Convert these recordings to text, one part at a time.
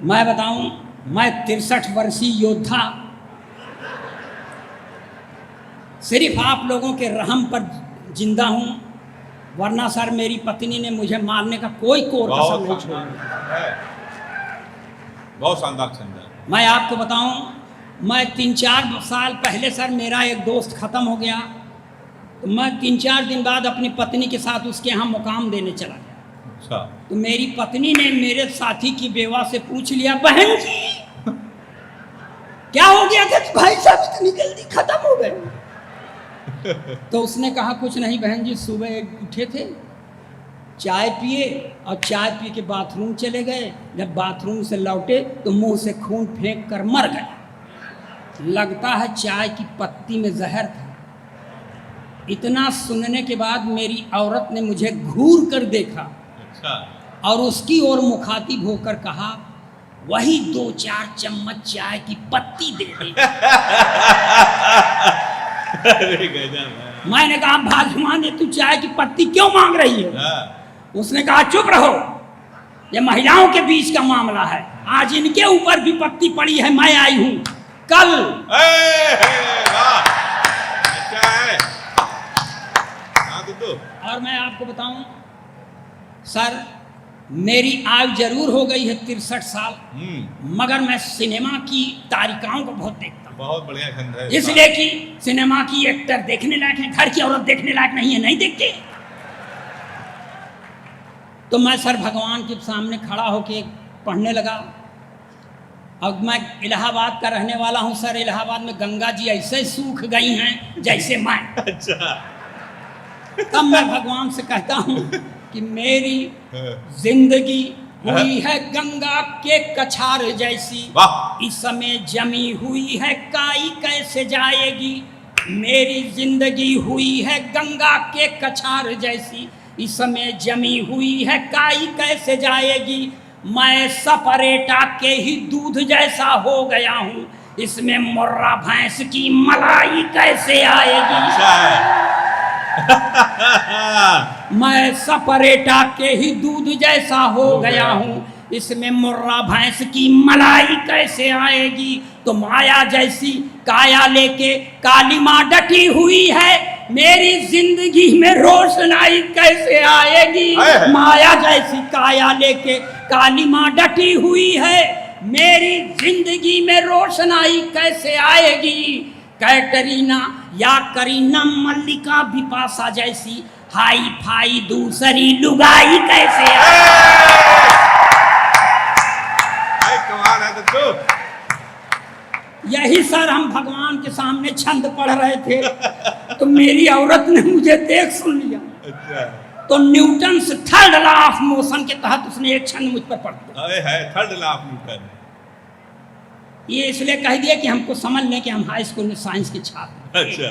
मैं बताऊं, मैं 63 वर्षीय योद्धा सिर्फ आप लोगों के रहम पर जिंदा हूं, वरना सर मेरी पत्नी ने मुझे मारने का कोई कोर कसर नहीं छोड़ा। बहुत शानदार छंद है। मैं आपको बताऊं, मैं 3-4 साल पहले सर मेरा एक दोस्त ख़त्म हो गया, तो मैं 3-4 दिन बाद अपनी पत्नी के साथ उसके यहाँ मुकाम देने चला गया। अच्छा। तो मेरी पत्नी ने मेरे साथी की बेवा से पूछ लिया, बहन जी क्या हो गया था भाई साहब इतनी जल्दी खत्म हो गए? तो उसने कहा कुछ नहीं बहन जी, सुबह उठे थे, चाय पिए और चाय पी के बाथरूम चले गए, जब बाथरूम से लौटे तो मुंह से खून फेंक कर मर गए। लगता है चाय की पत्ती में जहर था। इतना सुनने के बाद मेरी औरत ने मुझे घूर कर देखा। अच्छा। और उसकी ओर मुखातिब होकर कहा, वही 2-4 चम्मच चाय की पत्ती दे दे। अरे गजब। मैंने कहा भाजमान तू चाय की पत्ती क्यों मांग रही है? उसने कहा चुप रहो, ये महिलाओं के बीच का मामला है, आज इनके ऊपर भी पत्ती पड़ी है, मैं आई हूं कल। क्या है? और मैं आपको बताऊं सर, मेरी आयु जरूर हो गई है 63 साल, मगर मैं सिनेमा की तारिकाओं को बहुत देखता हूं। बहुत बढ़िया छंद है। इसलिए कि सिनेमा की एक्टर देखने लायक है, घर की औरत देखने लायक नहीं है, नहीं देखते। तो मैं सर भगवान के सामने खड़ा होके पढ़ने लगा। अब मैं इलाहाबाद का रहने वाला हूं सर, इलाहाबाद में गंगा जी ऐसे सूख गई हैं जैसे मैं। अच्छा। तब मैं भगवान से कहता हूं कि मेरी जिंदगी हुई है गंगा के कछार जैसी, इस समय जमी हुई है काई कैसे जाएगी। मेरी जिंदगी हुई है गंगा के कछार जैसी, इस समय जमी हुई है काई कैसे जाएगी। मैं सपरेटा के ही दूध जैसा हो गया हूँ, इसमें मुर्रा भैंस की मलाई कैसे आएगी। मैं सपरेटा के ही दूध जैसा हो गया हूँ, इसमें मुर्रा भैंस की मलाई कैसे आएगी। तो माया जैसी काया लेके काली माँ डटी हुई है, मेरी जिंदगी में रोशनाई कैसे आएगी। माया जैसी काया लेके काली माँ डटी हुई है, मेरी जिंदगी में रोशनाई कैसे आएगी। कैटरीना या करीना मल्लिका बिपाशा जैसी हाई फाई दूसरी लुगाई कैसे कमाल है तो। यही सर हम भगवान के सामने छंद पढ़ रहे थे, तो मेरी औरत ने मुझे देख सुन लिया। अच्छा। तो न्यूटन से थर्ड लॉ ऑफ मोशन के तहत उसने एक छंद मुझ पर पढ़ दिया। है थर्ड लॉ ऑफ न्यूटन। ये इसलिए कह दिया कि हमको समझ लें कि हम हाई स्कूल में साइंस के छात्र। अच्छा।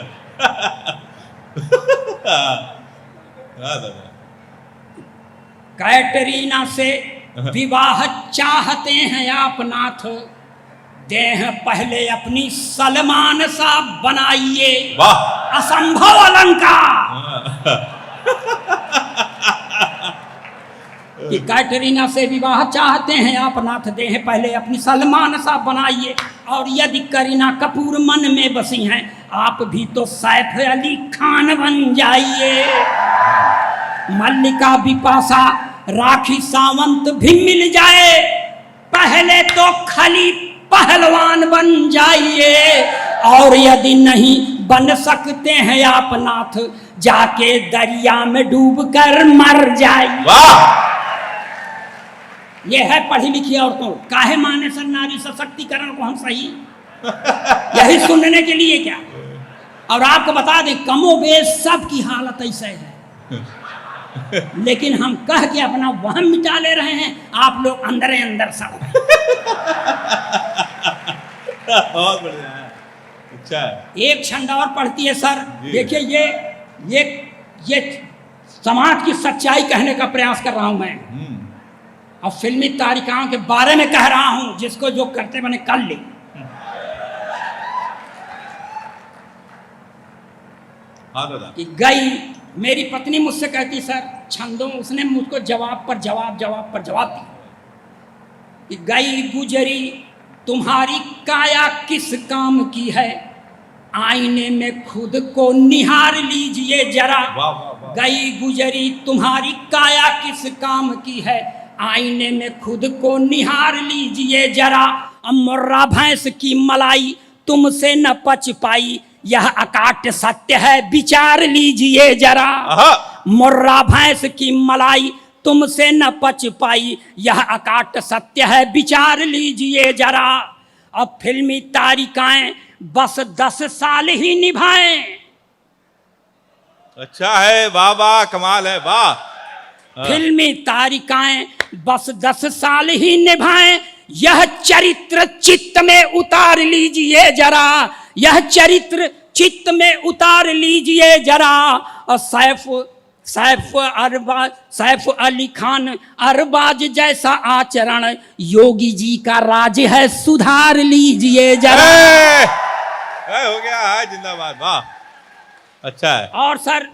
कैटरीना से विवाह चाहते हैं आप नाथ, देह पहले अपनी सलमान सा बनाइए। असंभव अलंकार कि कैटरीना से विवाह चाहते हैं आप नाथ, देह पहले अपनी सलमान सा बनाइए। और यदि करीना कपूर मन में बसी हैं, आप भी तो सैफ अली खान बन जाइए। मल्लिका बिपाशा राखी सावंत भी मिल जाए, पहले तो खली पहलवान बन जाइए। और यदि नहीं बन सकते हैं आप नाथ, जाके दरिया में डूब कर मर जाइए। ये है पढ़ी लिखी औरतों। काहे माने सर नारी सशक्तिकरण को हम सही यही सुनने के लिए क्या। और आपको बता दें कमोबेश सबकी हालत ऐसे है, लेकिन हम कह के अपना वहम मिटा ले रहे हैं, आप लोग अंदर अंदर सब। बहुत बढ़िया है। अच्छा। एक छंद और पढ़ती है सर, देखिए ये समाज की सच्चाई कहने का प्रयास कर रहा हूं मैं, और फिल्मी तारिकाओं के बारे में कह रहा हूं, जिसको जो करते बने कर ले। कि गई मेरी पत्नी मुझसे कहती सर छंदों, उसने मुझको जवाब पर जवाब दिया। कि गई गुजरी तुम्हारी काया किस काम की है, आईने में खुद को निहार लीजिए जरा। वाह वाह वाह। गई गुजरी तुम्हारी काया किस काम की है, आईने में खुद को निहार लीजिए जरा। अब मुर्रा भैंस की मलाई तुमसे न पच पाई, यह अकाट सत्य है विचार लीजिए जरा। आहा। मुर्रा भैंस की मलाई तुमसे न पच पाई, यह अकाट सत्य है विचार लीजिए जरा। अब फिल्मी तारिकाएं बस 10 साल ही निभाएं। अच्छा है, वाह वाह, कमाल है, वाह। फिल्मी तारिकाएं बस 10 साल ही निभाएं, यह चरित्र चित्त में उतार लीजिए जरा। यह चरित्र चित्त में उतार लीजिए जरा। और सैफ अली खान अरबाज जैसा आचरण योगी जी का राज है, सुधार लीजिए जरा। हो गया है, जिंदाबाद, वाह। अच्छा है। और सर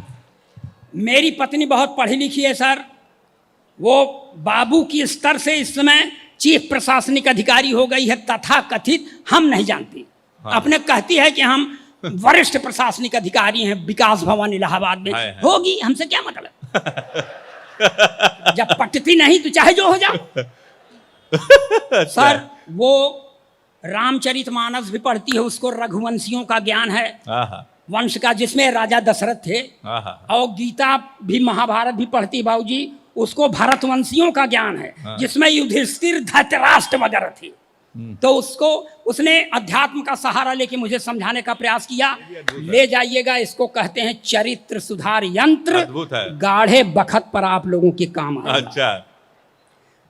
मेरी पत्नी बहुत पढ़ी लिखी है सर, वो बाबू की स्तर से इस समय चीफ प्रशासनिक अधिकारी हो गई है, तथा कथित हम नहीं जानती। हाँ। अपने कहती है कि हम वरिष्ठ प्रशासनिक अधिकारी हैं विकास भवन इलाहाबाद में। है। होगी, हमसे क्या मतलब। जब पटती नहीं तो चाहे जो हो जाओ। सर वो रामचरितमानस भी पढ़ती है, उसको रघुवंशियों का ज्ञान है, आहा। वंश का, जिसमें राजा दशरथ थे। आहा। और गीता भी महाभारत भी पढ़ती बाबूजी, उसको भरतवंशियों का ज्ञान है, हाँ। जिसमें युधिष्ठिर धृतराष्ट्र वगैरह थी। तो उसने अध्यात्म का सहारा लेके मुझे समझाने का प्रयास किया। ले जाइएगा, इसको कहते हैं चरित्र सुधार यंत्र। अद्भुत है। गाढ़े बखत पर आप लोगों के काम आएगा। अच्छा।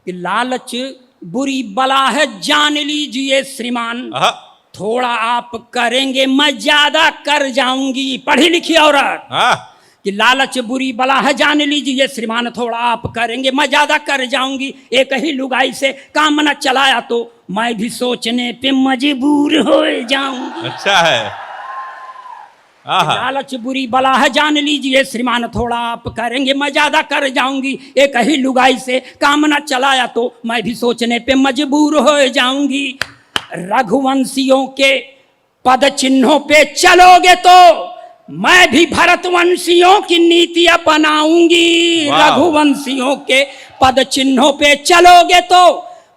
कि लालच बुरी बला है जान लीजिए श्रीमान, आहा। थोड़ा आप करेंगे मैं ज्यादा कर जाऊंगी। पढ़ी लिखी औरत। हाँ। कि लालच बुरी बला है जान लीजिए श्रीमान, थोड़ा आप करेंगे मैं ज्यादा कर जाऊंगी। एक ही लुगाई से काम न चलाया तो मैं भी सोचने पे मजबूर हो जाऊंगी। अच्छा है। आहा। लालच बुरी बला है जान लीजिए श्रीमान, थोड़ा आप करेंगे मैं ज्यादा कर जाऊंगी। एक ही लुगाई से काम न चलाया तो मैं भी सोचने पे मजबूर हो जाऊंगी। रघुवंशियों के पद चिन्हों पे चलोगे तो मैं भी भरतवंशियों की नीति अपनाऊंगी। वाह। रघुवंशियों के पद चिन्हों पे चलोगे तो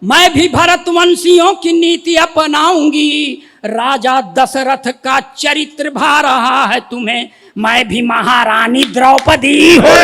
मैं भी भरतवंशियों की नीति अपनाऊंगी। राजा दशरथ का चरित्र भा रहा है तुम्हें, मैं भी महारानी द्रौपदी हो